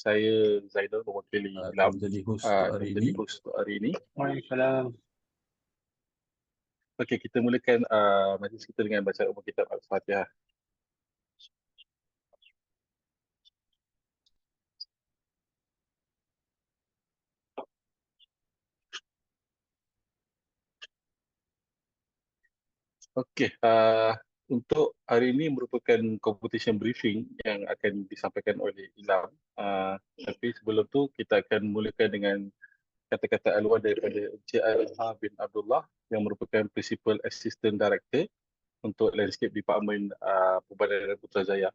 saya Zainal mewakili akan menjadi host untuk hari menjadi ini. host untuk hari ini. Waalaikumsalam. Okey, kita mulakan majlis kita dengan bacaan umum kitab Al-Fatihah. Okey, untuk hari ini merupakan competition briefing yang akan disampaikan oleh Ilham. Tapi sebelum tu kita akan mulakan dengan kata-kata aluan daripada Encik Alha bin Abdullah yang merupakan Principal Assistant Director untuk Landscape Department Perbadanan Putrajaya.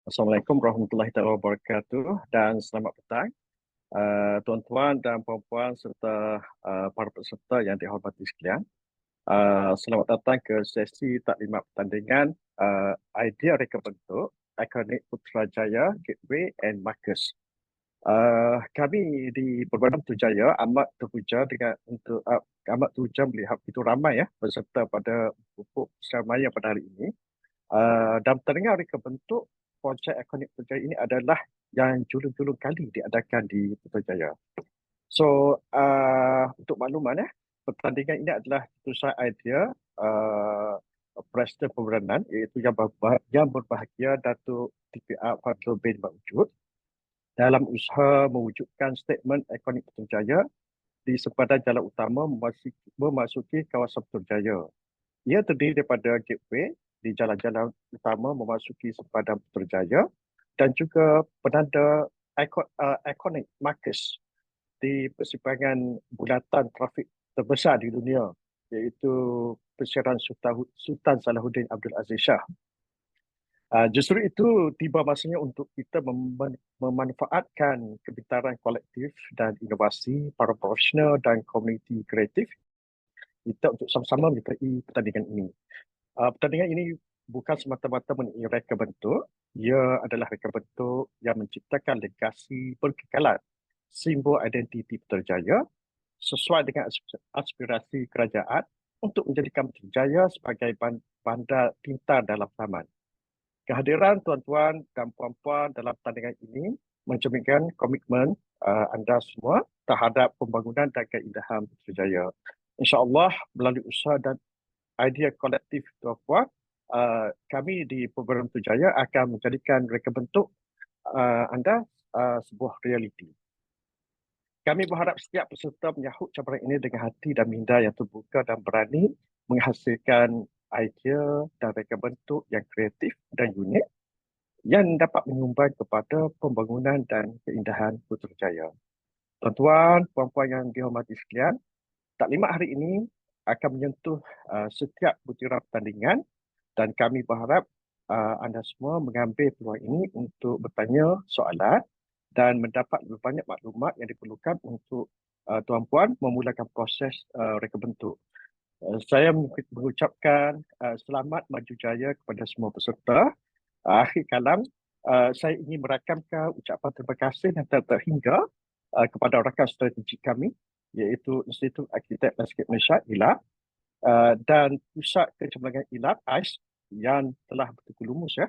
Assalamualaikum warahmatullahi wabarakatuh dan selamat petang tuan-tuan dan puan-puan serta para peserta yang dihormati sekalian. Selamat datang ke sesi taklimat pertandingan idea reka bentuk ikonik Putrajaya, Gateway and Marcus. Kami di Perbadanan Putrajaya amat terpuja melihat begitu ramai peserta pada pupuk sermaya pada hari ini. Dan pertandingan reka bentuk projek ikonik Putrajaya ini adalah yang julung-julung kali diadakan di Putrajaya. So, untuk makluman pertandingan ini adalah terusan idea Presiden Perbadanan iaitu yang berbahagia Datuk TPR Fadlul bin Mawjud dalam usaha mewujudkan statement ikonik Putrajaya di sepadan jalan utama memasuki kawasan Putrajaya. Ia terdiri daripada gateway di jalan-jalan utama memasuki sepadan Putrajaya dan juga penanda ikonik Marcus di persimpangan bulatan trafik terbesar di dunia iaitu Persiaran Sultan Salahuddin Abdul Aziz Shah. Justru itu tiba masanya untuk kita memanfaatkan kepintaran kolektif dan inovasi para profesional dan komuniti kreatif kita untuk sama-sama menyertai pertandingan ini. Pertandingan ini bukan semata-mata mengenai reka bentuk, ia adalah reka bentuk yang menciptakan legasi berkekalan simbol identiti Putrajaya sesuai dengan aspirasi kerajaan untuk menjadikan Putrajaya sebagai bandar pintar dalam zaman. Kehadiran tuan-tuan dan puan-puan dalam pertandingan ini mencerminkan komitmen anda semua terhadap pembangunan dan keindahan Putrajaya. InsyaAllah melalui usaha dan idea kolektif tuan-puan, kami di Perbadanan Putrajaya akan menjadikan reka bentuk anda sebuah realiti. Kami berharap setiap peserta menyahut cabaran ini dengan hati dan minda yang terbuka dan berani menghasilkan idea dan reka bentuk yang kreatif dan unik yang dapat menyumbang kepada pembangunan dan keindahan Putrajaya. Tuan-tuan, puan-puan yang dihormati sekalian, taklimat hari ini akan menyentuh setiap butiran pertandingan dan kami berharap anda semua mengambil peluang ini untuk bertanya soalan dan mendapat lebih banyak maklumat yang diperlukan untuk tuan-puan memulakan proses reka bentuk. Saya mengucapkan selamat maju jaya kepada semua peserta. Akhir kalam, saya ingin merakamkan ucapan terima kasih yang terhingga kepada rakan strategik kami iaitu Institut Arkitek Landscape Malaysia ILAP dan Pusat Kecemerlangan ILAP AIS yang telah betul lumus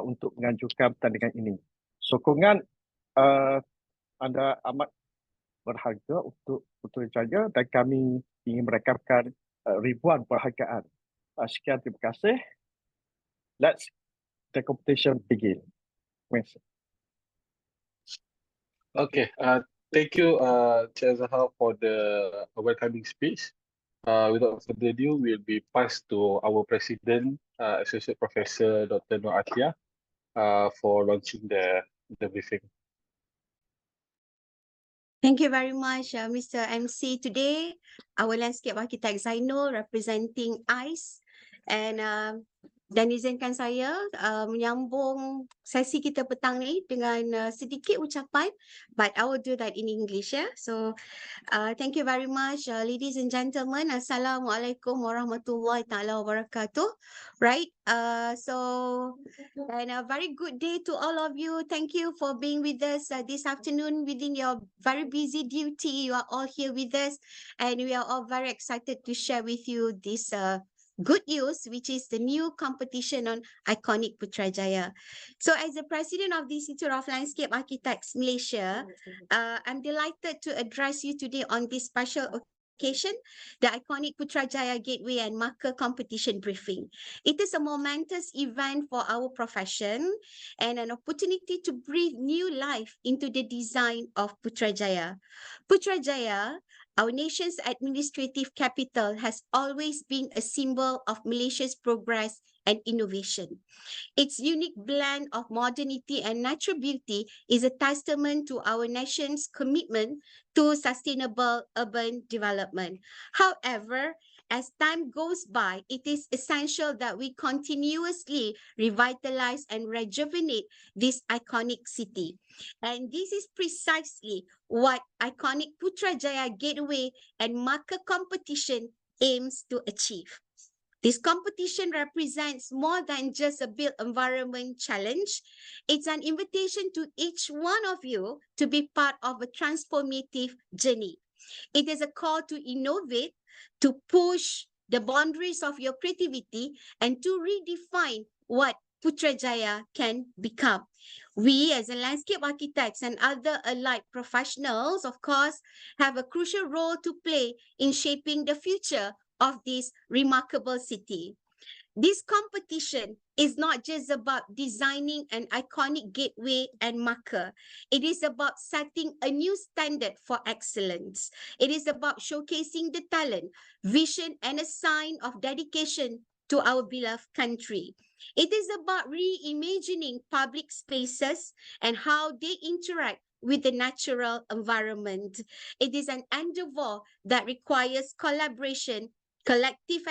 untuk menganjurkan pertandingan ini. Sokongan anda amat berharga untuk Putrajaya dan kami ingin merakamkan ribuan penghargaan. Sekian, terima kasih. Let's the competition begin. Thanks. Okay, thank you, Chair Zahar, for the welcoming speech. Without further ado, we'll be passed to our President, Associate Professor Dr. Nur Atia, for launching the briefing. Thank you very much, Mr. MC. Today, our landscape architect Zainul representing ICE dan izinkan saya menyambung sesi kita petang ni dengan sedikit ucapan, but I will do that in English. So, thank you very much, ladies and gentlemen. Assalamualaikum warahmatullahi taala wabarakatuh. Right, and a very good day to all of you. Thank you for being with us this afternoon within your very busy duty. You are all here with us, and we are all very excited to share with you this good news, which is the new competition on iconic Putrajaya. So as the president of the Institute of Landscape Architects Malaysia, I'm delighted to address you today on this special occasion, the iconic Putrajaya Gateway and Marker Competition briefing. It is a momentous event for our profession and an opportunity to breathe new life into the design of Putrajaya. Putrajaya, our nation's administrative capital, has always been a symbol of Malaysia's progress and innovation. Its unique blend of modernity and natural beauty is a testament to our nation's commitment to sustainable urban development. However, as time goes by, it is essential that we continuously revitalize and rejuvenate this iconic city. And this is precisely what iconic Putrajaya Gateway and Marker Competition aims to achieve. This competition represents more than just a built environment challenge. It's an invitation to each one of you to be part of a transformative journey. It is a call to innovate, to push the boundaries of your creativity, and to redefine what Putrajaya can become. We, as a landscape architects and other allied professionals, of course, have a crucial role to play in shaping the future of this remarkable city. This competition is not just about designing an iconic gateway and marker. It is about setting a new standard for excellence. It is about showcasing the talent, vision, and a sign of dedication to our beloved country. It is about reimagining public spaces and how they interact with the natural environment. It is an endeavor that requires collaboration, collective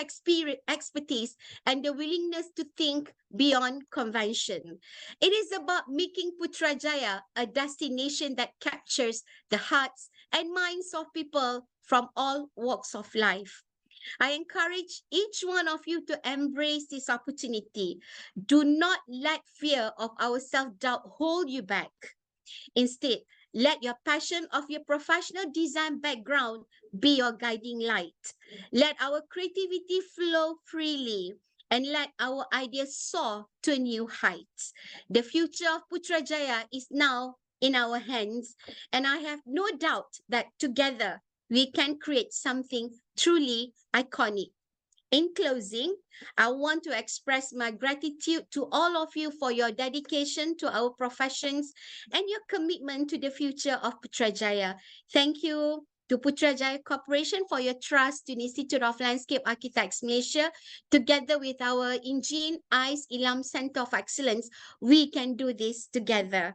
expertise, and the willingness to think beyond convention. It is about making Putrajaya a destination that captures the hearts and minds of people from all walks of life. I encourage each one of you to embrace this opportunity. Do not let fear of our self-doubt hold you back. Instead, let your passion of your professional design background be your guiding light. Let our creativity flow freely and let our ideas soar to new heights. The future of Putrajaya is now in our hands, and I have no doubt that together we can create something truly iconic. In closing, I want to express my gratitude to all of you for your dedication to our professions and your commitment to the future of Putrajaya. Thank you to Putrajaya Corporation for your trust in Institute of Landscape Architects Malaysia. Together with our Engine ICE Ilam Center of Excellence, we can do this together.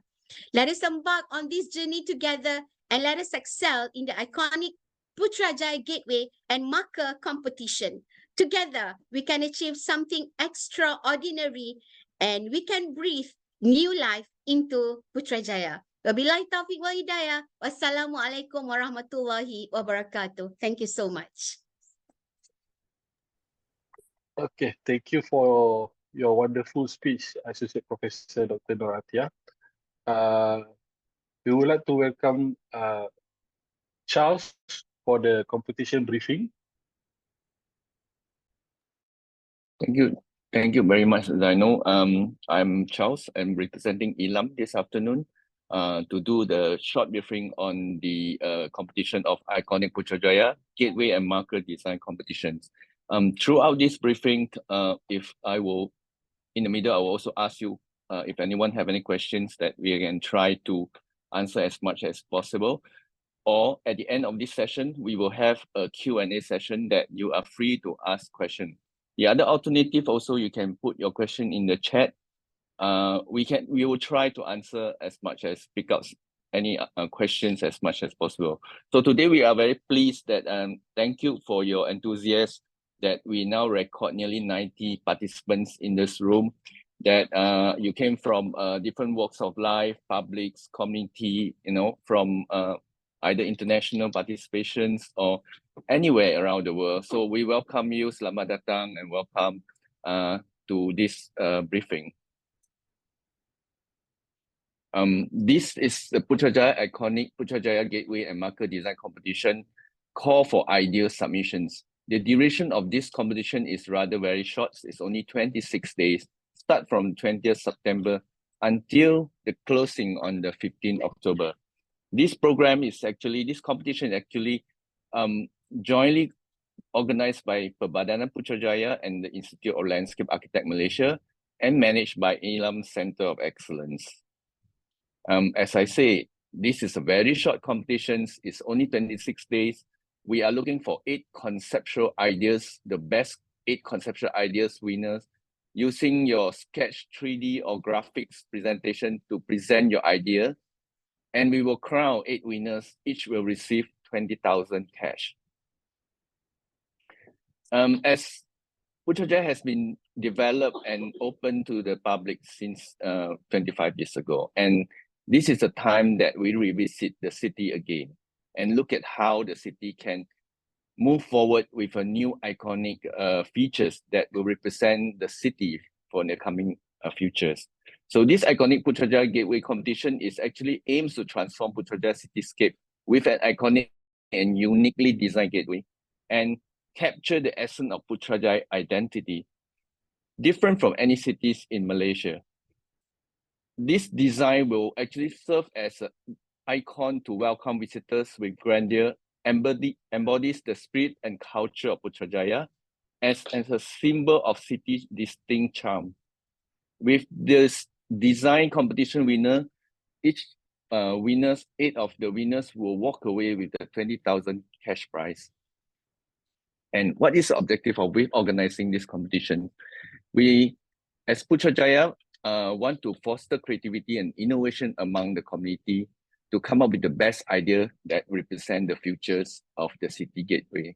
Let us embark on this journey together and let us excel in the iconic Putrajaya Gateway and Marker Competition. Together, we can achieve something extraordinary and we can breathe new life into Putrajaya. Wabillahi taufiq wal hidayah. Wassalamualaikum warahmatullahi wabarakatuh. Thank you so much. Okay, thank you for your wonderful speech, Associate Professor Dr. Noratia. We would like to welcome Charles for the competition briefing. Thank you. Thank you very much, Zaino. I'm Charles. I'm representing Ilam this afternoon to do the short briefing on the competition of iconic Putrajaya Gateway and Marker Design Competitions. Throughout this briefing, if I will, in the middle, I will also ask you if anyone have any questions that we can try to answer as much as possible. Or at the end of this session, we will have a Q&A session that you are free to ask questions. The other alternative also, you can put your question in the chat. We will try to answer as much as pick up any questions as much as possible. So today we are very pleased that thank you for your enthusiasm that we now record nearly 90 participants in this room, that you came from different walks of life, publics, community, from either international participations or anywhere around the world. So we welcome you, selamat datang, and welcome to this briefing. This is the Putrajaya iconic Putrajaya Gateway and Marker Design Competition call for idea submissions. The duration of this competition is rather very short. It's only 26 days, start from 20th September until the closing on the 15th October. This competition is actually jointly organized by Perbadanan Putrajaya and the Institute of Landscape Architect Malaysia and managed by Ilam Center of Excellence. As I say, this is a very short competition. It's only 26 days. We are looking for 8 conceptual ideas, the best 8 conceptual ideas winners, using your sketch 3D or graphics presentation to present your idea. And we will crown 8 winners. Each will receive 20,000 cash. As Putrajaya has been developed and open to the public since 25 years ago. And this is a time that we revisit the city again and look at how the city can move forward with a new iconic features that will represent the city for the coming futures. So this iconic Putrajaya Gateway competition is actually aims to transform Putrajaya cityscape with an iconic and uniquely designed gateway and capture the essence of Putrajaya identity, different from any cities in Malaysia. This design will actually serve as an icon to welcome visitors with grandeur, embodies the spirit and culture of Putrajaya as a symbol of city's distinct charm. With this design competition winner, each 8 of the winners will walk away with a 20,000 cash prize. And what is the objective of organizing this competition? We, as Putrajaya, want to foster creativity and innovation among the community to come up with the best idea that represent the futures of the city gateway.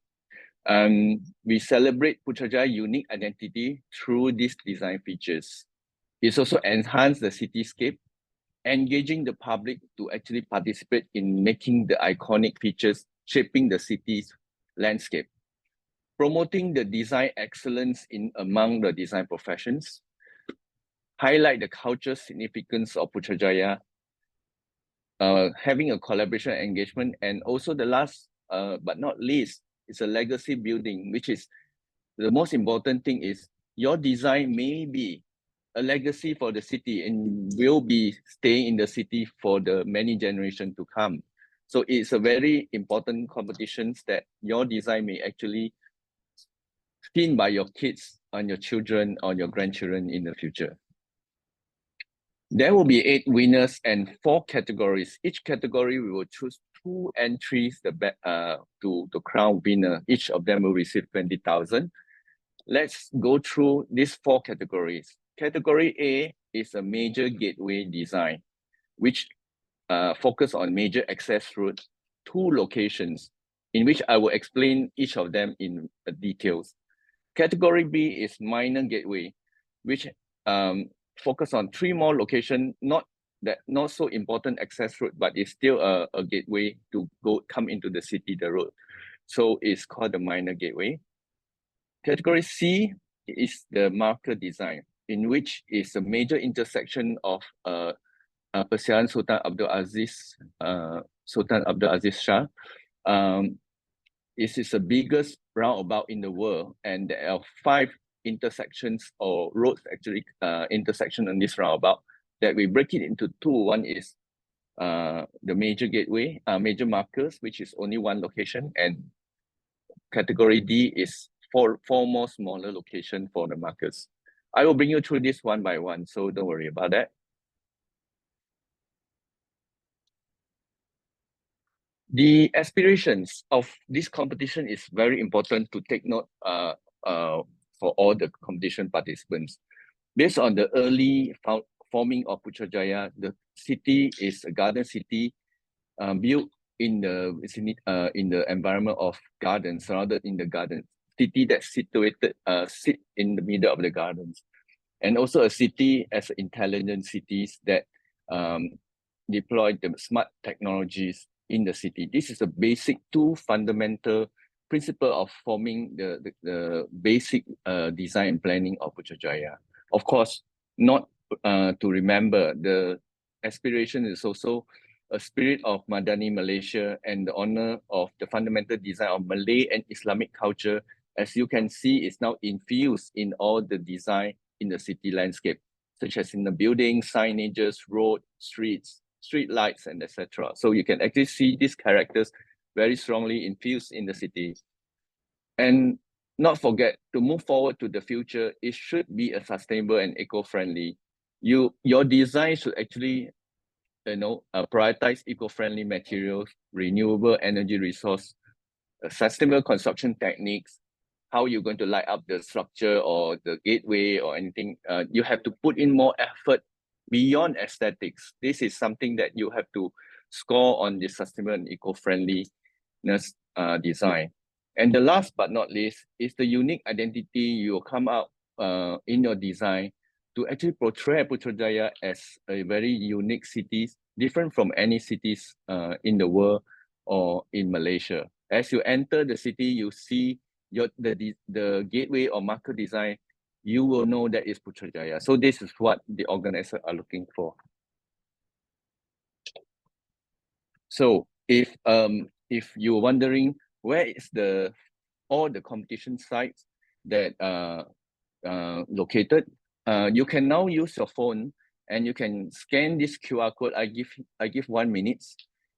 We celebrate Putrajaya's unique identity through these design features. It's also enhanced the cityscape, engaging the public to actually participate in making the iconic features shaping the city's landscape, promoting the design excellence among the design professions, highlight the cultural significance of Putrajaya, having a collaboration engagement, and also the last but not least is a legacy building, which is the most important thing is your design may be a legacy for the city and will be staying in the city for the many generations to come. So it's a very important competition that your design may actually seen by your kids and your children or your grandchildren in the future. There will be 8 winners and 4 categories. Each category we will choose 2 entries to crown winner. Each of them will receive 20,000. Let's go through these 4 categories. Category A is a major gateway design, which focus on major access routes, 2 locations, in which I will explain each of them in details. Category B is minor gateway, which focus on 3 more locations, not so important access route, but it's still a gateway to come into the city, the road. So it's called the minor gateway. Category C is the marker design, in which is a major intersection of Persian Sultan Abdul Aziz Shah. This is the biggest roundabout in the world, and there are 5 intersections or roads actually intersection on this roundabout that we break it into 2. One is the major gateway, major markers, which is only 1 location, and category D is 4 more smaller locations for the markers. I will bring you through this one by one, so don't worry about that. The aspirations of this competition is very important to take note for all the competition participants. Based on the early forming of Putrajaya, the city is a garden city built in the environment of gardens, surrounded in the gardens. City that's situated sit in the middle of the gardens, and also a city as intelligent cities that deploy the smart technologies in the city. This is a basic 2 fundamental principle of forming the basic design and planning of Putrajaya. Of course, not to remember, the aspiration is also a spirit of Madani Malaysia and the honor of the fundamental design of Malay and Islamic culture as you can see, is now infused in all the design in the city landscape, such as in the buildings, signages, road, streets, street lights, and etc. So you can actually see these characters very strongly infused in the city. And not forget, to move forward to the future, it should be a sustainable and eco-friendly. Your design should actually prioritize eco-friendly materials, renewable energy resource, sustainable construction techniques, how you're going to light up the structure or the gateway or anything. You have to put in more effort beyond aesthetics. This is something that you have to score on the sustainable and eco-friendliness design. And the last but not least is the unique identity you will come out in your design to actually portray Putrajaya as a very unique city, different from any cities in the world or in Malaysia. As you enter the city, you see the gateway or marker design, you will know that is Putrajaya. So this is what the organizers are looking for. So if you're wondering where is all the competition sites that located, you can now use your phone and you can scan this QR code. I give 1 minute.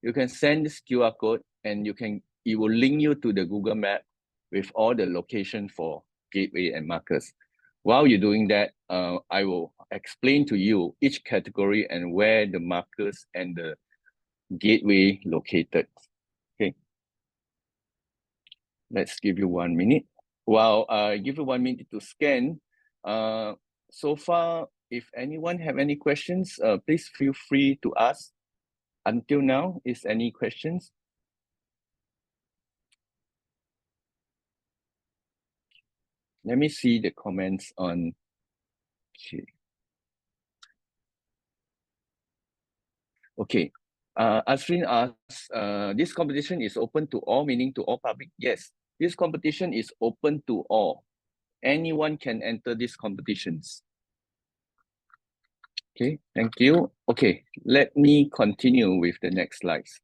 You can send this QR code and it will link you to the Google Map with all the location for gateway and markers. While you're doing that, I will explain to you each category and where the markers and the gateway located. Okay. Let's give you 1 minute. While I give you 1 minute to scan, so far, if anyone have any questions, please feel free to ask. Until now, is any questions? Let me see the comments on. Okay. Ashrin asks, this competition is open to all, meaning to all public? Yes, this competition is open to all. Anyone can enter these competitions. Okay, thank you. Okay, let me continue with the next slides.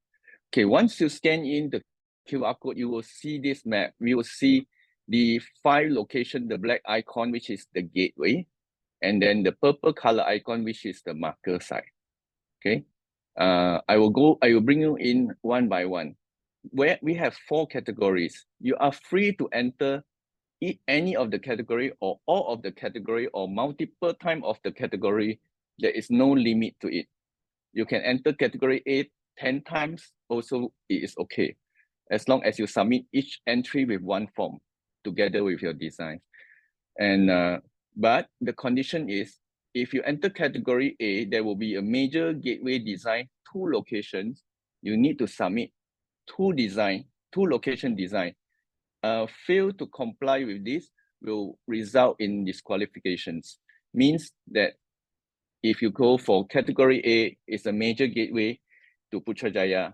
Okay, once you scan in the QR code, you will see this map. We will see the 5 locations, the black icon, which is the gateway, and then the purple color icon, which is the marker site. Okay, I will bring you in one by one. Where we have 4 categories, you are free to enter any of the category or all of the category or multiple time of the category. There is no limit to it. You can enter category 8 10 times, also it is okay, as long as you submit each entry with 1 form together with your design. And but the condition is, if you enter category A, there will be a major gateway design, 2 locations. You need to submit 2 location design. Fail to comply with this will result in disqualifications. Means that if you go for category A, it's a major gateway to Putrajaya.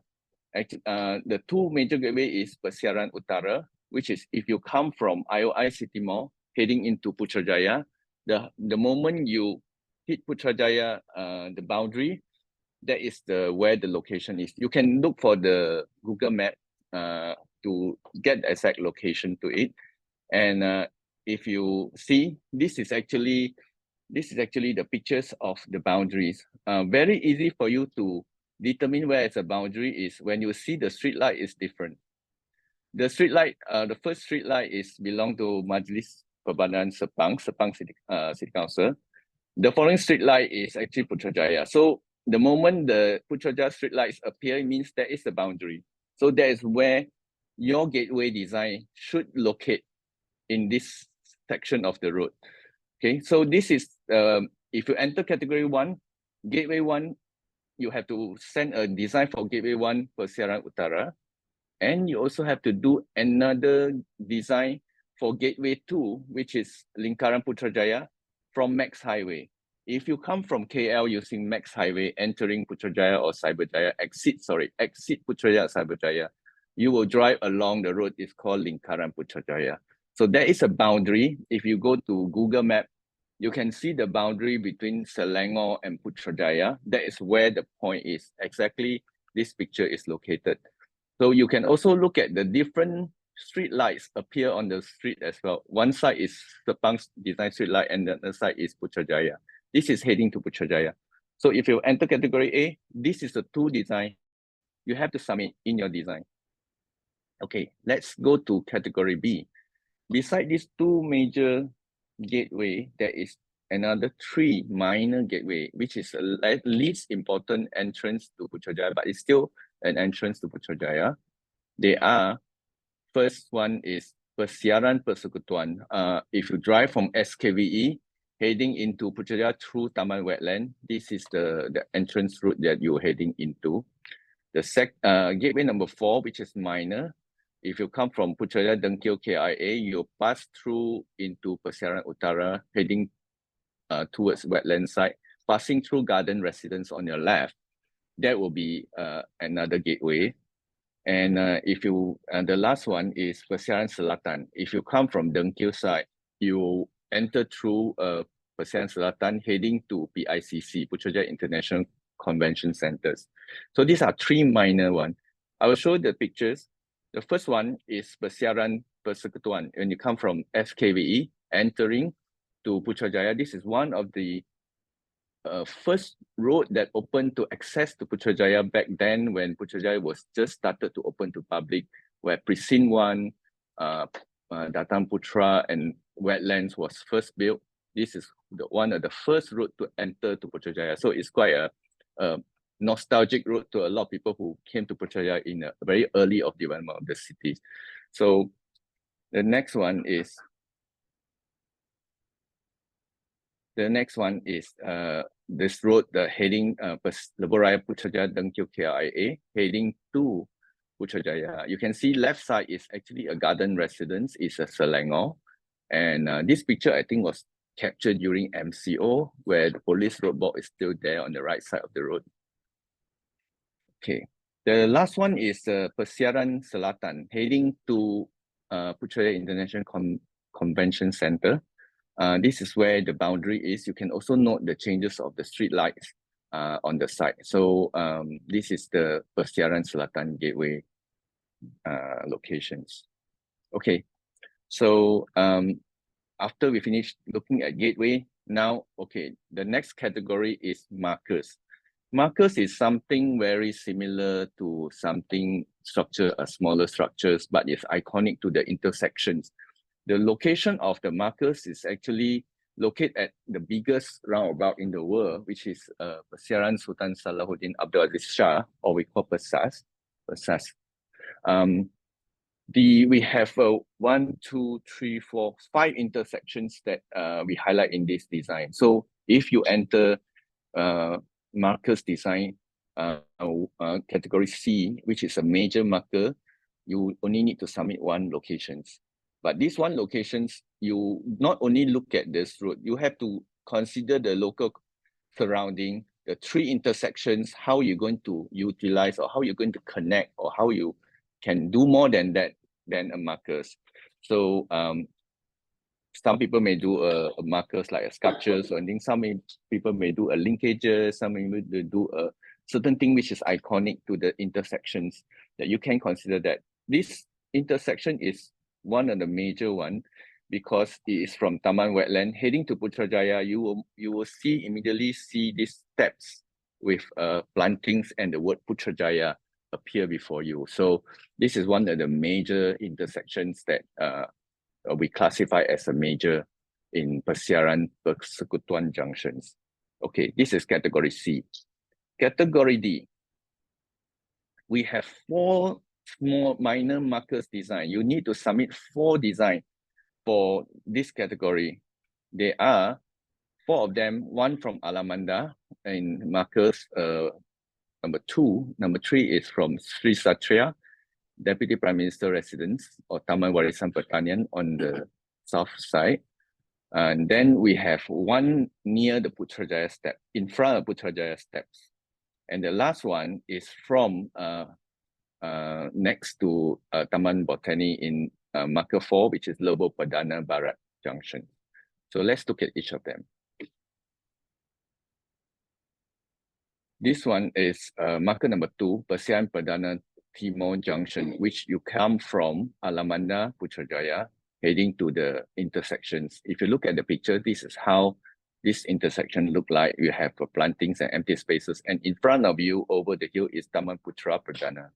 The 2 major gateway is Persiaran Utara, which is if you come from IOI City Mall heading into Putrajaya, the moment you hit Putrajaya, the boundary, that is where the location is. You can look for the Google Map to get the exact location to it. And if you see, this is actually the pictures of the boundaries. Very easy for you to determine where it's a boundary is when you see the street light is different. The street light, the first street light is belong to Majlis Perbandan Sepang City Council. The following street light is actually Putrajaya. So the moment the Putrajaya street lights appear, it means that is the boundary. So that is where your gateway design should locate in this section of the road. Okay, so this is, if you enter category 1, gateway 1, you have to send a design for gateway 1 for Persiaran Utara. And you also have to do another design for gateway 2, which is Lingkaran Putrajaya from Max Highway. If you come from KL using Max Highway, entering Putrajaya or Cyberjaya, exit Putrajaya Cyberjaya, you will drive along the road. It's called Lingkaran Putrajaya. So there is a boundary. If you go to Google Map, you can see the boundary between Selangor and Putrajaya. That is where the point is. Exactly, this picture is located. So you can also look at the different street lights appear on the street as well. One side is Sepang's design street light and the other side is Putrajaya. This is heading to Putrajaya. So if you enter category A, this is the two design you have to submit in your design. Okay, let's go to category B. Beside these two major gateway, there is another three minor gateway, which is the least important entrance to Putrajaya, but it's still an entrance to Putrajaya. They are, first one is Persiaran Persekutuan. If you drive from SKVE, heading into Putrajaya through Taman Wetland, this is the entrance route that you're heading into. The gateway number 4, which is minor. If you come from Putrajaya Dengkio KIA, you pass through into Persiaran Utara, heading towards wetland side, passing through garden residence on your left. That will be another gateway. And if you, the last one is Persiaran Selatan. If you come from Dengkio side, you enter through Persiaran Selatan, heading to PICC, Putrajaya International Convention Centers. So these are three minor ones. I will show the pictures. The first one is Persiaran Persekutuan. When you come from FKVE, entering to Putrajaya, this is one of the first road that opened to access to Putrajaya back then when Putrajaya was just started to open to public, where Precinct 1, Datang Putra and wetlands was first built. This is one of the first road to enter to Putrajaya. So it's quite a nostalgic road to a lot of people who came to Putrajaya in a very early of development of the city. So the next one is this road, the heading Lebuh Putrajaya Dengkio KIA, heading to Putrajaya. You can see left side is actually a garden residence, it's a Selangor. And this picture I think was captured during MCO, where the police roadblock is still there on the right side of the road. Okay, the last one is Persiaran Selatan, heading to Putrajaya International Convention Center. This is where the boundary is. You can also note the changes of the street lights on the side. So this is the Persiaran Selatan gateway locations. Okay, so after we finish looking at gateway, now, okay, the next category is markers. Markers is something very similar to something structure, smaller structures, but it's iconic to the intersections. The location of the markers is actually located at the biggest roundabout in the world, which is Persiaran Sultan Salahuddin Abdul Aziz Shah, or we call Persas. We have 1, 2, 3, 4, 5 intersections that we highlight in this design. So if you enter markers design category C, which is a major marker, you only need to submit one locations. But this one locations, you not only look at this road, you have to consider the local surrounding, the 3 intersections, how you're going to utilize or how you're going to connect or how you can do more than that, than a markers. So some people may do a markers like a sculpture, so I think some people may do a linkages, some may do a certain thing which is iconic to the intersections that you can consider that. This intersection is one of the major one because it is from Taman Wetland heading to Putrajaya. You will immediately see these steps with plantings and the word Putrajaya appear before you. So this is one of the major intersections that we classify as a major in Persiaran Persekutuan junctions. Okay, this is category C. Category D, we have 4 small minor markers design. You need to submit 4 design for this category. There are 4 of them, one from Alamanda in markers number 2. Number 3 is from Sri Satria, Deputy Prime Minister residence, or Taman Warisan Pertanian on the south side. And then we have one near the Putrajaya step, in front of Putrajaya steps. And the last one is from next to Taman Botani in marker 4, which is Lebuh Perdana Barat Junction. So let's look at each of them. This one is marker number 2, Persiaran Perdana Timor Junction, which you come from Alamanda, Putrajaya, heading to the intersections. If you look at the picture, this is how this intersection look like. You have plantings and empty spaces, and in front of you over the hill is Taman Putra Perdana.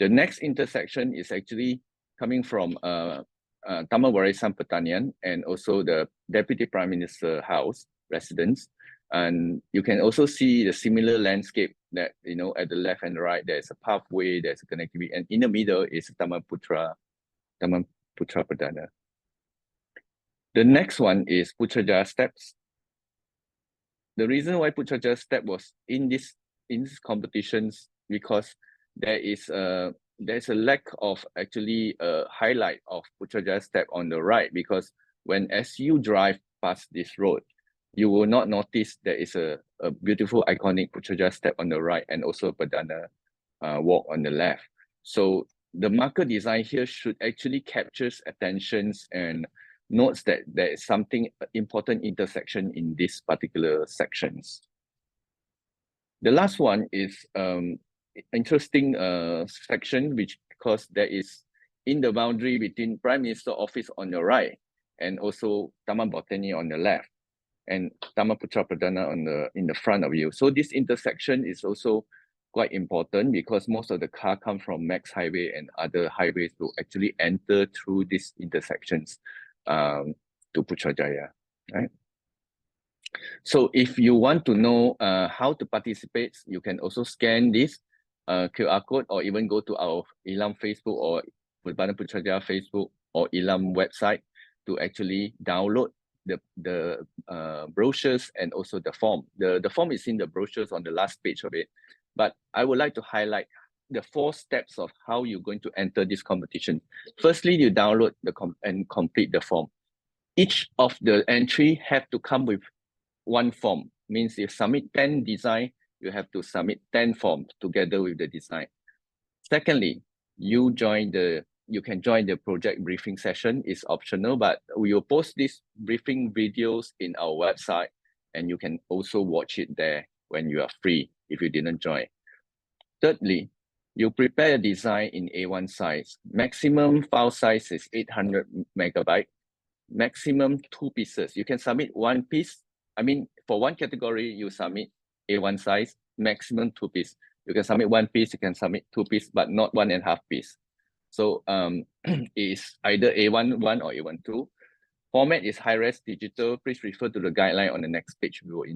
The next intersection is actually coming from Taman Warisan Pertanian and also the Deputy Prime Minister house residence. And you can also see the similar landscape that, you know, at the left and right, there's a pathway, there's a connectivity, and in the middle is Taman Putra Perdana. The next one is Putrajaya Steps. The reason why Putrajaya Step was in these competitions because there's a lack of actually a highlight of Putrajaya Step on the right, because as you drive past this road, you will not notice there is a beautiful iconic Putrajaya Step on the right and also Perdana walk on the left. So the marker design here should actually captures attentions and notes that there is something important intersection in these particular sections. The last one is interesting section, which because there is in the boundary between Prime Minister office on the right and also Taman Botani on the left and Taman Putra Perdana in the front of you. So this intersection is also quite important because most of the car come from Max Highway and other highways to actually enter through these intersections to Putrajaya, right? So if you want to know how to participate, you can also scan this QR code or even go to our Ilam Facebook or Badan Putrajaya Facebook or Ilam website to actually download the brochures and also the form. The form is in the brochures on the last page of it, but I would like to highlight the 4 steps of how you're going to enter this competition. Firstly, you download and complete the form. Each of the entry have to come with 1 form. Means if submit 10 design, you have to submit 10 forms together with the design. Secondly, you can join the project briefing session. It's optional, but we will post these briefing videos in our website, and you can also watch it there when you are free if you didn't join. Thirdly, you prepare a design in A1 size. Maximum file size is 800 megabyte. Maximum 2 pieces. You can submit 1 piece. I mean, for 1 category, you submit A1 size, maximum 2 pieces. You can submit 1 piece, you can submit 2 pieces, but not 1.5 piece. So it's either A1 or A1-2. Format is high-res digital. Please refer to the guideline on the next page. We will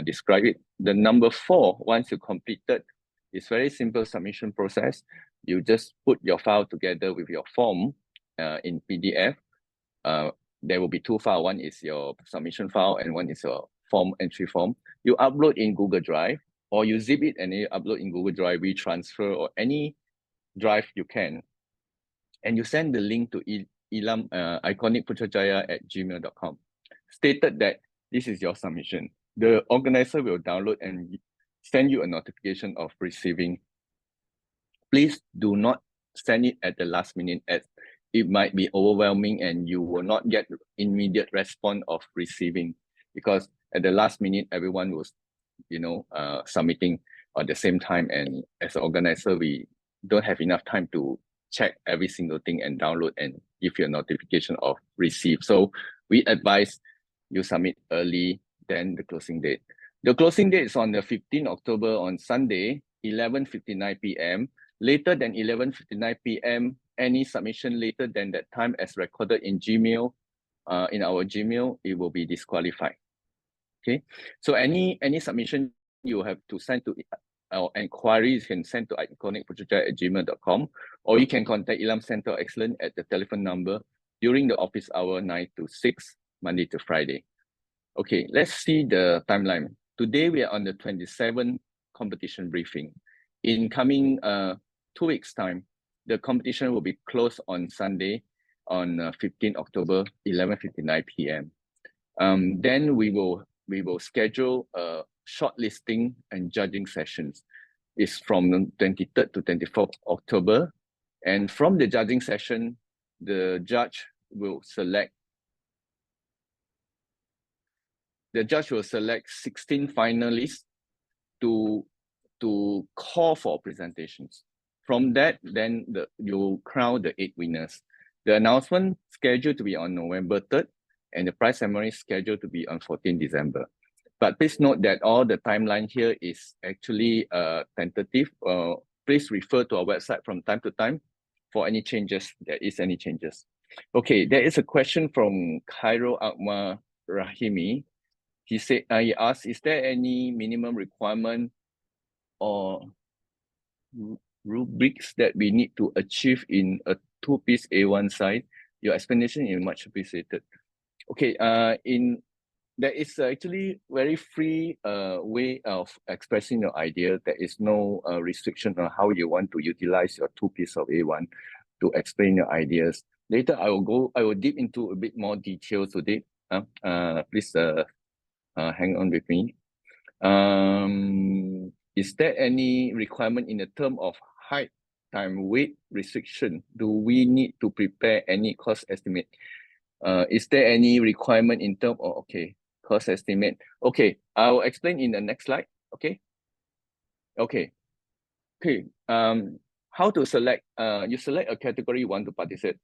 describe it. The number 4, once you completed, it's very simple submission process. You just put your file together with your form in PDF. There will be 2 files. One is your submission file and one is your form entry form. You upload in Google Drive or you zip it and you upload in Google Drive, WeTransfer or any drive you can. And you send the link to Ilam iconicputrajaya@gmail.com. Stated that this is your submission. The organizer will download and send you a notification of receiving. Please do not send it at the last minute, as it might be overwhelming and you will not get immediate response of receiving, because at the last minute, everyone was, submitting at the same time. And as an organizer, we don't have enough time to check every single thing and download and give you a notification of receive. So we advise you submit early than the closing date. The closing date is on the 15th October on Sunday, 11:59 p.m. Later than 11:59 p.m., any submission later than that time as recorded in Gmail, in our Gmail, it will be disqualified. Okay, so any submission you have to send to our inquiries, you can send to iconicputrajaya@gmail.com, or you can contact Ilam Center of Excellence at the telephone number during the office hour 9 to 6, Monday to Friday. Okay, let's see the timeline. Today we are on the 27th competition briefing. In coming 2 weeks' time, the competition will be closed on Sunday, on 15 October, 11:59 p.m. Then we will schedule shortlisting and judging sessions. It's from the 23rd to 24th October. And from the judging session, the judge will select 16 finalists to call for presentations. From that, then you crown the 8 winners. The announcement scheduled to be on November 3rd, and the prize ceremony is scheduled to be on 14 December. But please note that all the timeline here is actually tentative. Please refer to our website from time to time for any changes. There is any changes. Okay, there is a question from Cairo Akmal Rahimi. He said, he asked, is there any minimum requirement or rubrics that we need to achieve in a 2-piece A1 size? Your explanation is much appreciated. Okay, there is actually very free way of expressing your idea. There is no restriction on how you want to utilize your 2-piece of A1 to explain your ideas. Later, I will dip into a bit more detail today. Please hang on with me. Is there any requirement in the term of height, time, weight restriction? Do we need to prepare any cost estimate? Is there any requirement in term of, okay, cost estimate? Okay, I'll explain in the next slide. Okay. How to select? You select a category you want to participate.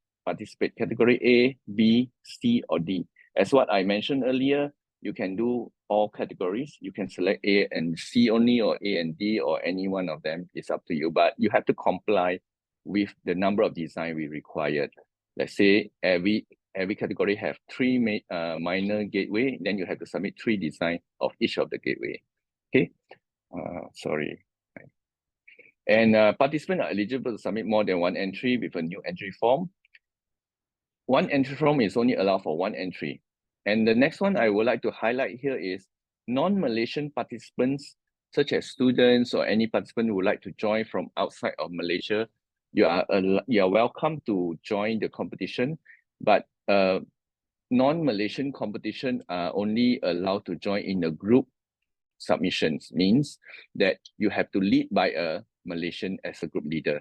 Category A, B, C, or D. As what I mentioned earlier, you can do all categories. You can select A and C only, or A and D, or any one of them. It's up to you, but you have to comply with the number of design we required. Let's say every category have 3 minor gateway, then you have to submit 3 design of each of the gateway. Okay, sorry. And participants are eligible to submit more than 1 entry with a new entry form. 1 entry form is only allowed for 1 entry. And the next one I would like to highlight here is non-Malaysian participants, such as students or any participant who would like to join from outside of Malaysia. You are welcome to join the competition, but non-Malaysian competition are only allowed to join in a group submissions, means that you have to lead by a Malaysian as a group leader.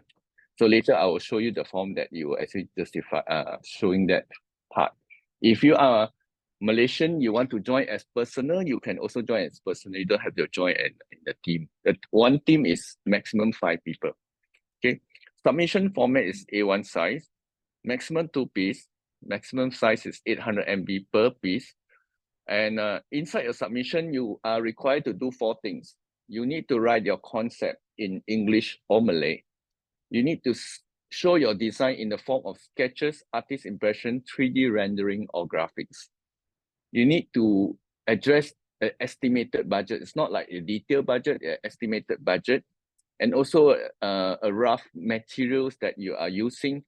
So later I will show you the form that you will actually justify showing that part. If you are Malaysian, you want to join as personal, you can also join as personal. You don't have to join in the team. One team is maximum 5 people. Okay. Submission format is A1 size, maximum 2-piece, maximum size is 800 MB per piece. And inside your submission, you are required to do 4 things. You need to write your concept in English or Malay. You need to show your design in the form of sketches, artist impression, 3D rendering, or graphics. You need to address an estimated budget. It's not like a detailed budget, an estimated budget. And also a rough materials that you are using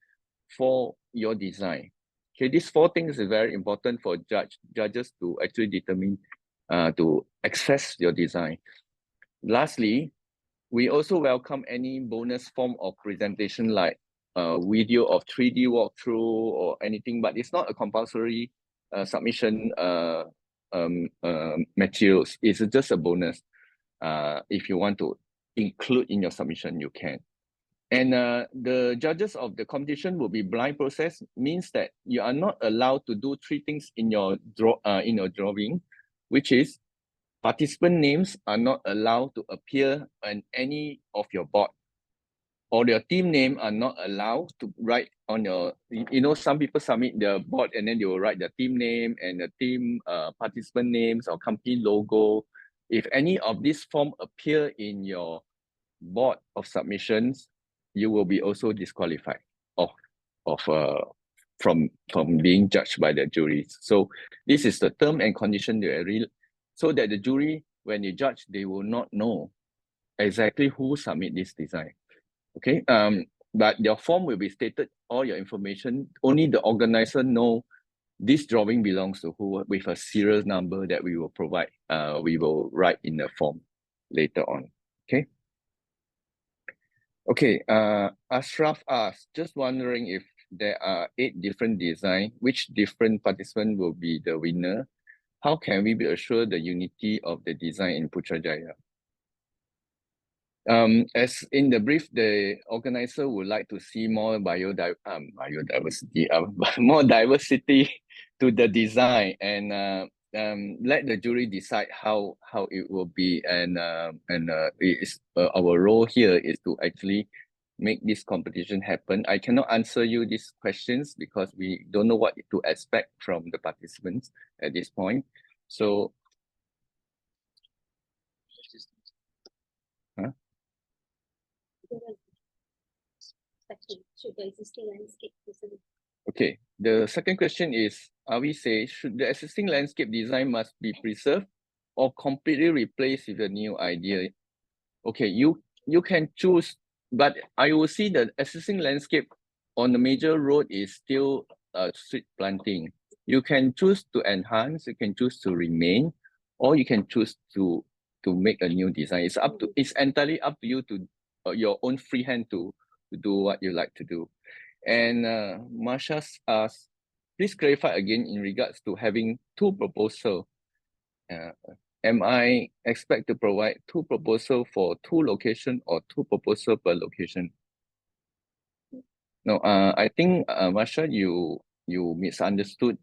for your design. Okay, these 4 things is very important for judges to actually determine, to access your design. Lastly, we also welcome any bonus form of presentation like video of 3D walkthrough or anything, but it's not a compulsory submission materials. It's just a bonus. If you want to include in your submission, you can. And the judges of the competition will be blind process, means that you are not allowed to do 3 things in your drawing, which is participant names are not allowed to appear on any of your board, or your team name are not allowed to write on your, some people submit their board and then they will write the team name and the team participant names or company logo. If any of this form appear in your board of submissions, you will be also disqualified from being judged by the juries. So this is the term and condition so that the jury, when they judge, they will not know exactly who submit this design. Okay, but your form will be stated all your information. Only the organizer know this drawing belongs to who, with a serial number that we will provide. We will write in the form later on. Okay. Okay, Ashraf asked, just wondering if there are 8 different designs, which different participant will be the winner? How can we be assured the unity of the design in Putrajaya? As in the brief, the organizer would like to see more biodiversity, more diversity to the design, and let the jury decide how it will be. And our role here is to actually make this competition happen. I cannot answer you these questions because we don't know what to expect from the participants at this point. So, Should the existing landscape design? okay, the second question is, we say, should the existing landscape design must be preserved or completely replaced with a new idea? Okay, you can choose, but I will see the existing landscape on the major road is still street planting. You can choose to enhance, you can choose to remain, or you can choose to make a new design. It's entirely up to you to your own free hand to do what you like to do. And Marsha asks, please clarify again in regards to having two proposals. Am I expect to provide two proposals for two locations or two proposals per location? No, I think Marsha, you misunderstood.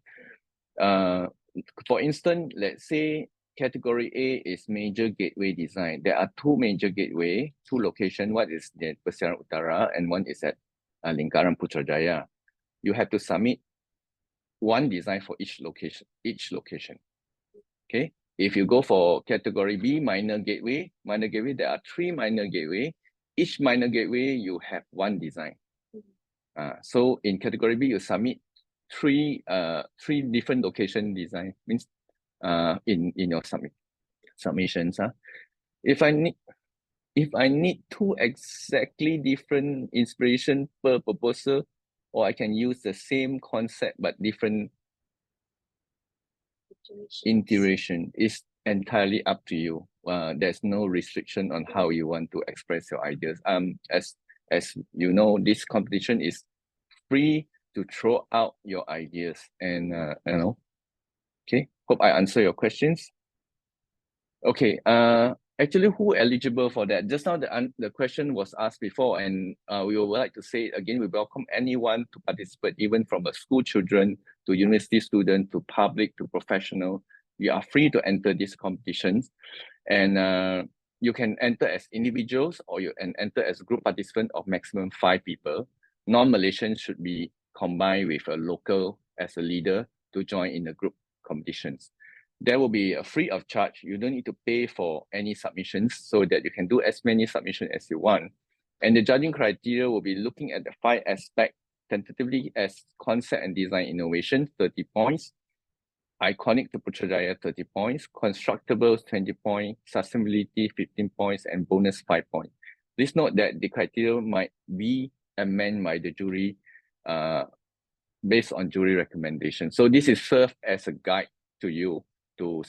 For instance, let's say category A is major gateway design. There are two major gateway, two locations. One is the Persiaran Utara and one is at Lingkaran Putrajaya. You have to submit one design for each location. Okay. If you go for category B, minor gateway, there are three minor gateway. Each minor gateway, you have one design. So in category B, you submit three different location design, means in your submissions. If I need two exactly different inspiration per proposal, or I can use the same concept but different iteration, is entirely up to you. There's no restriction on how you want to express your ideas. As you know, this competition is free to throw out your ideas, and okay. Hope I answer your questions. Okay. Actually, who eligible for that? Just now the question was asked before, and we would like to say again, we welcome anyone to participate, even from a school children to university student to public to professional. You are free to enter these competitions, and you can enter as individuals or you can enter as group participant of maximum 5 people. Non-Malaysians should be combined with a local as a leader to join in the group competitions. There will be a free of charge. You don't need to pay for any submissions so that you can do as many submissions as you want. And the judging criteria will be looking at the 5 aspects tentatively as concept and design innovation, 30 points, iconic to Putrajaya, 30 points, constructible, 20 points, sustainability, 15 points, and bonus 5 points. Please note that the criteria might be amended by the jury based on jury recommendation. So this is served as a guide to you to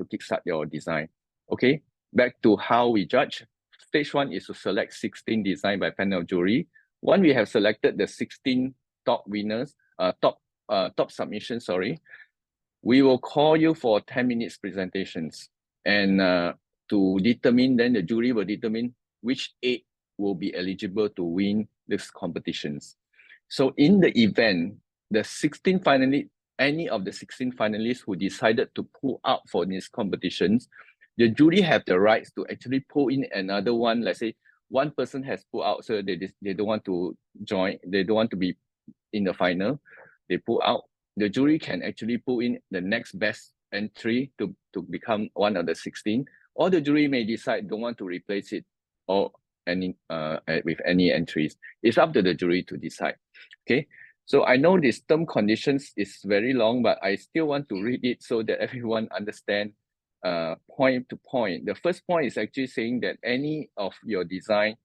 kickstart your design. Okay, back to how we judge. Stage 1 is to select 16 design by panel jury. Once we have selected the 16 top winners, top submissions, we will call you for 10 minutes presentations, and to determine, then the jury will determine which 8 will be eligible to win these competitions. So in the event, the 16 finalists, any of the 16 finalists who decided to pull out for these competitions, the jury have the rights to actually pull in another one. Let's say one person has pulled out, so they don't want to join, they don't want to be in the final, they pull out. The jury can actually pull in the next best entry to become one of the 16, or the jury may decide don't want to replace it or with any entries. It's up to the jury to decide. Okay. So I know this term conditions is very long, but I still want to read it so that everyone understand point to point. The first point is actually saying that any of your design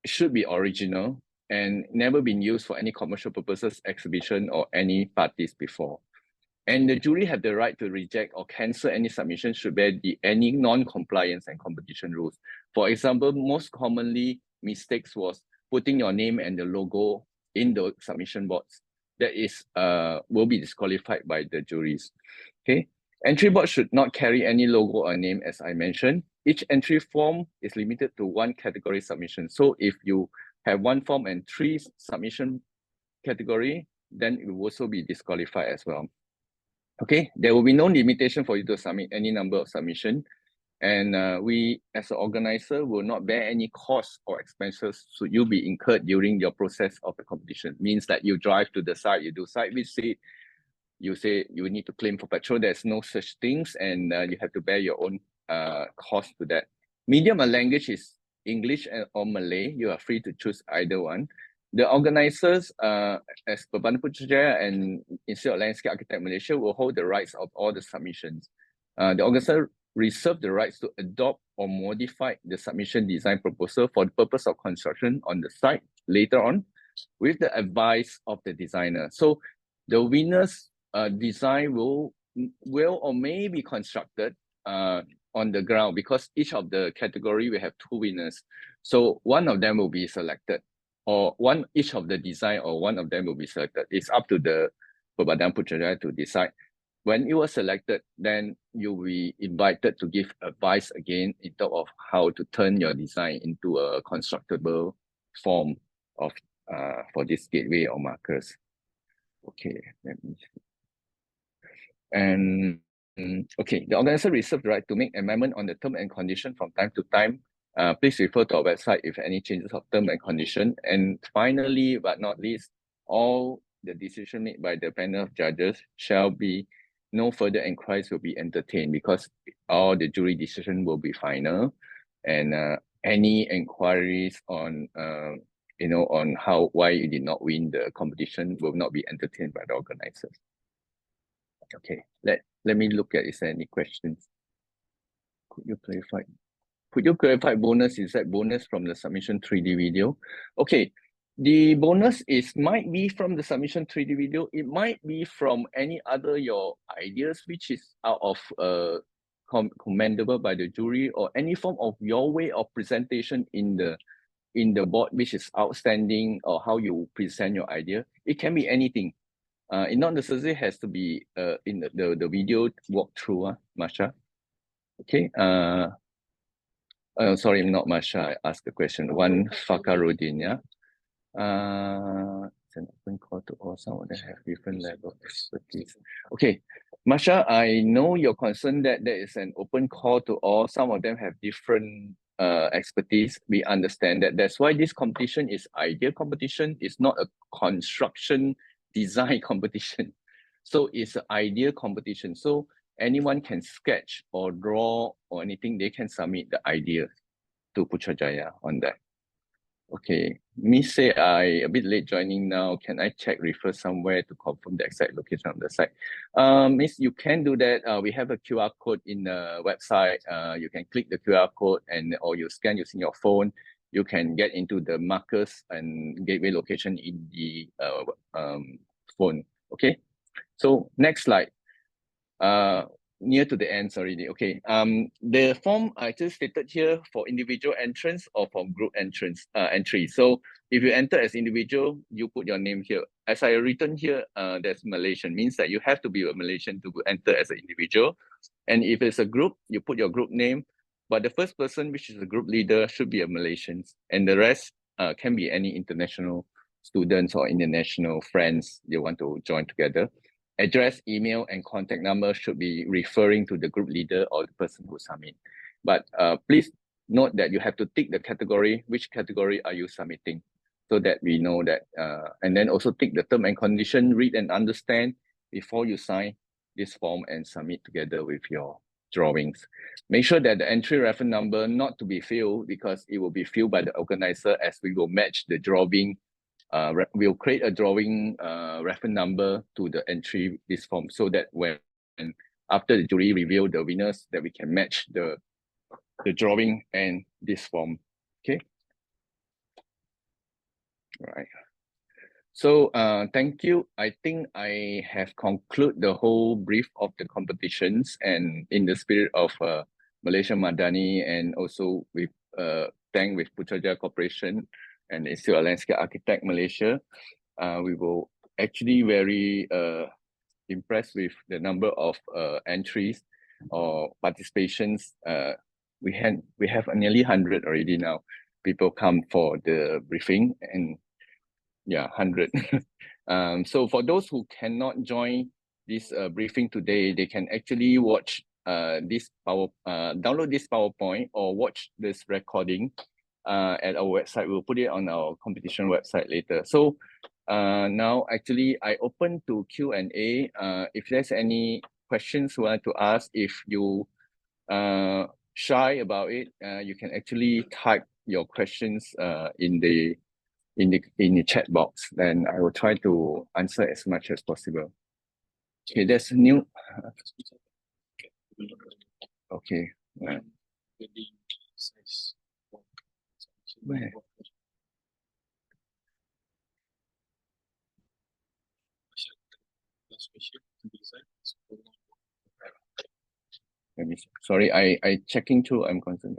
should be original and never been used for any commercial purposes, exhibition, or any parties before. And the jury have the right to reject or cancel any submission should there be any non-compliance and competition rules. For example, most commonly mistakes was putting your name and the logo in the submission box. That is will be disqualified by the juries. Okay. Entry box should not carry any logo or name, as I mentioned. Each entry form is limited to 1 category submission. So if you have 1 form and 3 submission category, then it will also be disqualified as well. Okay, there will be no limitation for you to submit any number of submission. And we, as an organizer, will not bear any costs or expenses should you be incurred during your process of the competition. Means that you drive to the site, you do site visit, you say you need to claim for petrol. There's no such things, and you have to bear your own cost to that. Medium or language is English or Malay. You are free to choose either one. The organizers, as per Bandar Putrajaya and Institute of Landscape Architect Malaysia, will hold the rights of all the submissions. The organizer reserve the rights to adopt or modify the submission design proposal for the purpose of construction on the site later on, with the advice of the designer. So the winner's design will or may be constructed on the ground, because each of the category will have 2 winners. So one of them will be selected, or each of the design or one of them will be selected. It's up to the Bandar Putrajaya to decide. When you are selected, then you will be invited to give advice again in terms of how to turn your design into a constructible form of for this gateway or markers. Okay, let me see. And okay, the organizer reserves the right to make amendment on the term and condition from time to time. Please refer to our website if any changes of term and condition. And finally, but not least, all the decision made by the panel of judges shall be, no further inquiries will be entertained, because all the jury decision will be final, and any inquiries on on why you did not win the competition will not be entertained by the organizers. Okay, let me look at, is there any questions? Could you clarify bonus? Is that bonus from the submission 3D video? Okay, the bonus might be from the submission 3D video. It might be from any other your ideas which is out of commendable by the jury, or any form of your way of presentation in the board which is outstanding, or how you present your idea. It can be anything. It not necessarily has to be in the video walkthrough, Masha. Okay. Sorry, not Masha. I asked the question. One Fakarudin, yeah. It's an open call to all. Some of them have different level of expertise. Okay, Masha, I know your concern that there is an open call to all. Some of them have different expertise. We understand that. That's why this competition is idea competition. It's not a construction design competition. So it's an idea competition. So anyone can sketch or draw or anything, they can submit the idea to Putrajaya on that. Okay, Miss say I a bit late joining now. Can I check, refer somewhere to confirm the exact location of the site? Miss, you can do that. We have a QR code in the website. You can click the QR code or you scan using your phone. You can get into the markers and gateway location in the phone. Okay, so next slide. Near to the end already. Okay. The form I just stated here for individual entrance or from group entrance entry. So if you enter as individual, you put your name here. As I written here, that's Malaysian, means that you have to be a Malaysian to enter as an individual. And if it's a group, you put your group name. But the first person, which is a group leader, should be a Malaysian, and the rest can be any international students or international friends you want to join together. Address, email, and contact number should be referring to the group leader or the person who submit. But please note that you have to tick the category. Which category are you submitting? So that we know that. And then also tick the term and condition, read and understand before you sign this form and submit together with your drawings. Make sure that the entry reference number not to be filled, because it will be filled by the organizer, as we will match the drawing. We'll create a drawing reference number to the entry this form, so that when after the jury reveal the winners, that we can match the drawing and this form. Okay. All right. So thank you. I think I have concluded the whole brief of the competitions, and in the spirit of Malaysia Madani, and also with thank with Putrajaya Corporation and Institute of Landscape Architect Malaysia. We were actually very impressed with the number of entries or participations. We have nearly 100 already now. People come for the briefing, and yeah, 100. So for those who cannot join this briefing today, they can actually watch download this PowerPoint or watch this recording at our website. We'll put it on our competition website later. So now actually I open to Q&A. If there's any questions you want to ask, if you shy about it, you can actually type your questions in the chat box. Then I will try to answer as much as possible. Okay, there's new. Okay. Where? Let me see. Sorry, I checking through. I'm concerned.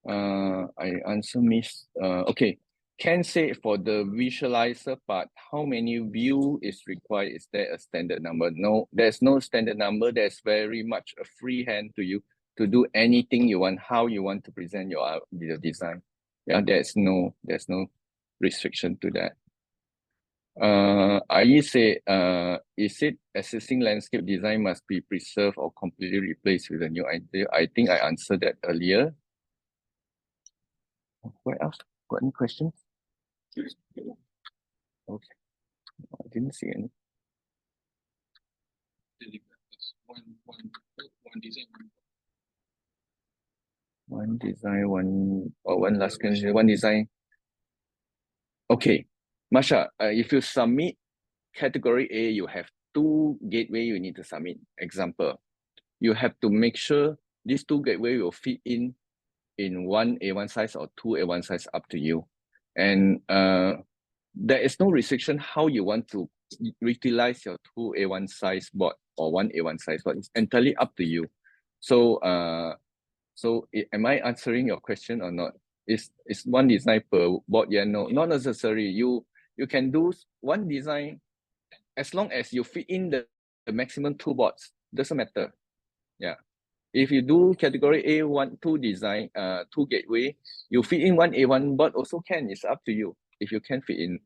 I answer miss. Okay. Can say for the visualizer part, how many view is required? Is there a standard number? No, there's no standard number. There's very much a free hand to you to do anything you want, how you want to present your design. Yeah, there's no restriction to that. I say, is it existing landscape design must be preserved or completely replaced with a new idea? I think I answered that earlier. What else? Got any questions? Okay, I didn't see any. One design, one last question, one design. Okay, Masha, if you submit category A, you have 2 gateway you need to submit. Example, you have to make sure these 2 gateway will fit in 1 A1 size or 2 A1 size, up to you. And there is no restriction how you want to utilize your 2 A1 size board or 1 A1 size board. It's entirely up to you. So am I answering your question or not? Is one design per board? Yeah, no, not necessary. You can do one design as long as you fit in the maximum 2 boards. Doesn't matter. Yeah. If you do category A1, 2 design, 2 gateway, you fit in 1 A1 board also can. It's up to you if you can fit in.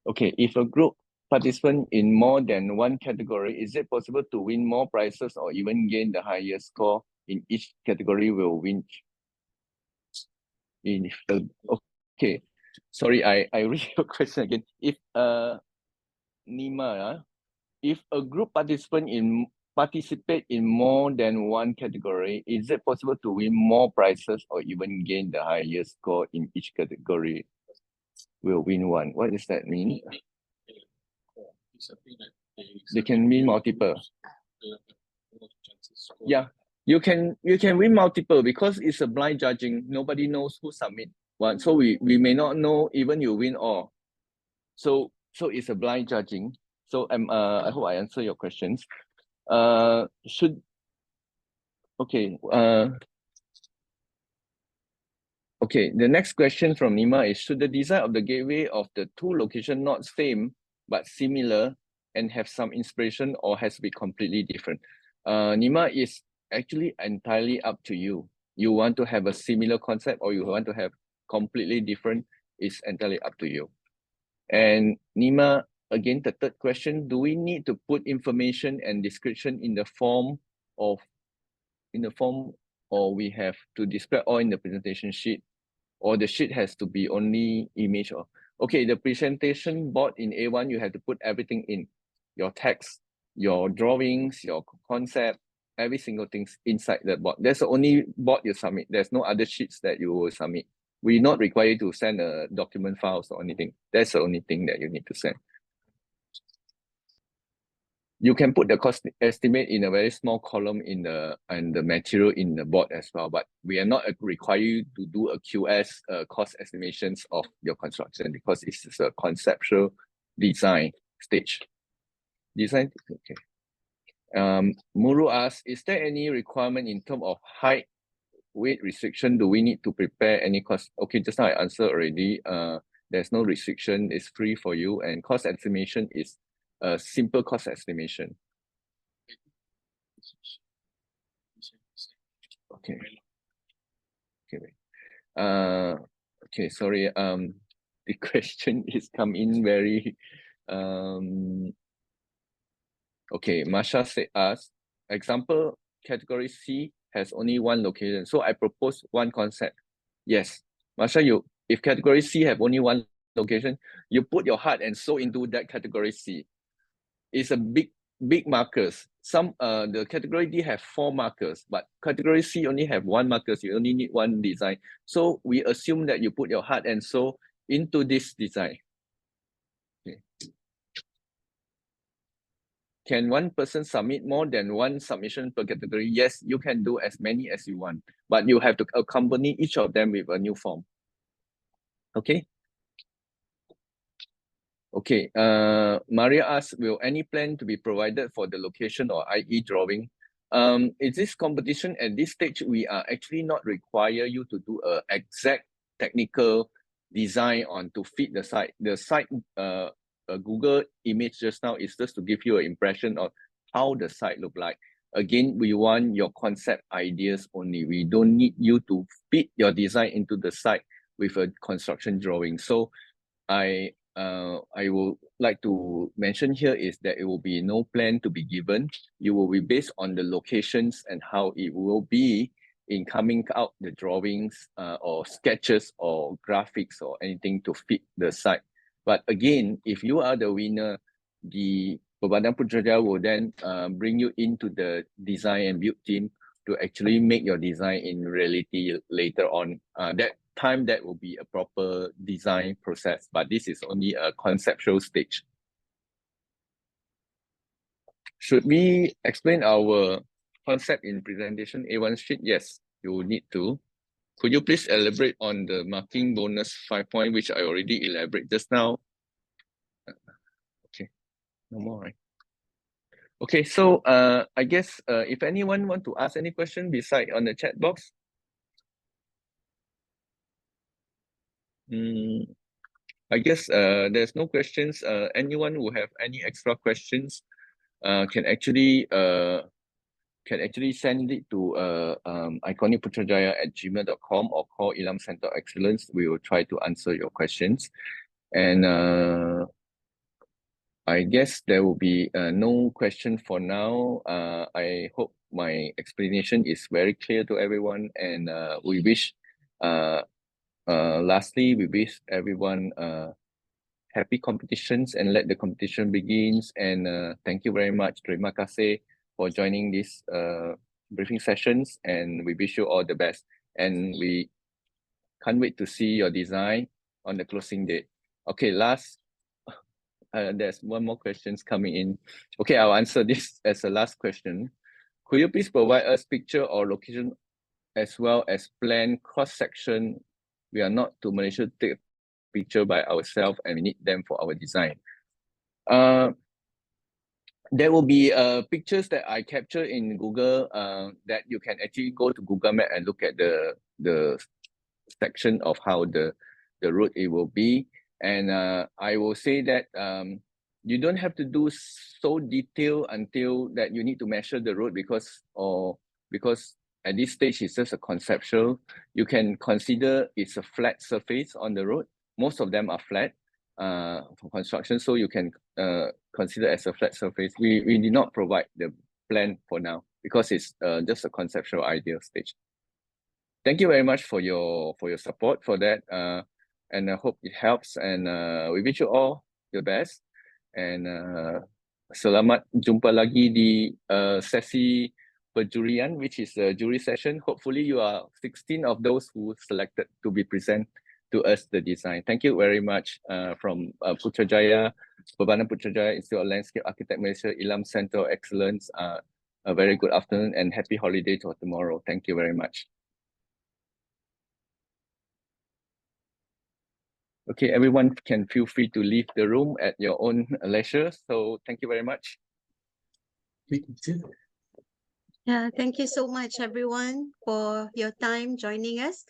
Okay, if a group participant in more than 1 category, is it possible to win more prizes or even gain the highest score in each category will win? Okay, sorry, I read your question again. If Nima, if a group participate in more than 1 category, is it possible to win more prizes or even gain the highest score in each category will win one? What does that mean? They can win multiple. Yeah, you can win multiple because it's a blind judging. Nobody knows who submit one, so we may not know even you win all. So it's a blind judging. So I hope I answer your questions. Okay, the next question from Nima is, should the design of the gateway of the 2 locations not same but similar and have some inspiration, or has to be completely different? Nima, is actually entirely up to you. You want to have a similar concept or you want to have completely different, is entirely up to you. And Nima, again, the 3rd question, do we need to put information and description in the form, or we have to display all in the presentation sheet, or the sheet has to be only image? Or okay, the presentation board in A1, you have to put everything in, your text, your drawings, your concept, every single thing inside the board. That's the only board you submit. There's no other sheets that you will submit. We're not required to send a document files or anything. That's the only thing that you need to send. You can put the cost estimate in a very small column in the material in the board as well, but we are not required to do a QS cost estimations of your construction because it's a conceptual design stage. Design, okay. Muru asks, is there any requirement in terms of height, weight restriction? Do we need to prepare any cost? Okay, just now I answered already. There's no restriction, it's free for you, and cost estimation is a simple cost estimation. Okay. Okay. Okay. Sorry. The question is come in very Okay, Masha said us, example, category C has only one location. So I propose one concept. Yes, Masha, if category C have only one location, you put your heart and soul into that category C. It's a big markers. The category D have 4 markers, but category C only have 1 markers. You only need one design. So we assume that you put your heart and soul into this design. Okay. Can one person submit more than one submission per category? Yes, you can do as many as you want, but you have to accompany each of them with a new form. Okay. Okay. Maria asks, will any plan to be provided for the location or IE drawing? Is this competition at this stage? We are actually not require you to do a exact technical design on to fit the site. The site, Google image just now is just to give you an impression of how the site look like. Again, we want your concept ideas only. We don't need you to fit your design into the site with a construction drawing. So I would like to mention here is that it will be no plan to be given. You will be based on the locations and how it will be in coming out the drawings or sketches or graphics or anything to fit the site. But again, if you are the winner, the Perbadan Putrajaya will then bring you into the design and build team to actually make your design in reality later on. That will be a proper design process, but this is only a conceptual stage. Should we explain our concept in presentation A1 sheet? Yes, you need to. Could you please elaborate on the marking bonus 5 point, which I already elaborated just now? Okay, no more, right? Okay, so I guess if anyone want to ask any question beside on the chat box. I guess there's no questions. Anyone who have any extra questions can actually send it to iconicputrajaya@gmail.com or call Ilam Center of Excellence. We will try to answer your questions. And I guess there will be no question for now. I hope my explanation is very clear to everyone, and we wish lastly, we wish everyone happy competitions and let the competition begins. And thank you very much, terima kasih, for joining this briefing sessions, and we wish you all the best. And we can't wait to see your design on the closing date. Okay, there's one more questions coming in. Okay, I'll answer this as a last question. Could you please provide us picture or location as well as plan cross-section? We are not to Malaysia to take a picture by ourselves and we need them for our design. There will be pictures that I capture in Google that you can actually go to Google Map and look at the section of how the road it will be. And I will say that you don't have to do so detailed until that you need to measure the road because at this stage it's just a conceptual. You can consider it's a flat surface on the road. Most of them are flat for construction, so you can consider as a flat surface. We did not provide the plan for now because it's just a conceptual idea stage. Thank you very much for your support for that, and I hope it helps. And we wish you all the best. And selamat jumpa lagi di sesi perjurian, which is a jury session. Hopefully, you are 16 of those who selected to be present to us the design. Thank you very much from Putrajaya, Perbadan Putrajaya Institute of Landscape Architect Malaysia, Ilam Center of Excellence. A very good afternoon and happy holiday for tomorrow. Thank you very much. Okay, everyone can feel free to leave the room at your own leisure. So thank you very much. Yeah, thank you so much, everyone, for your time joining us.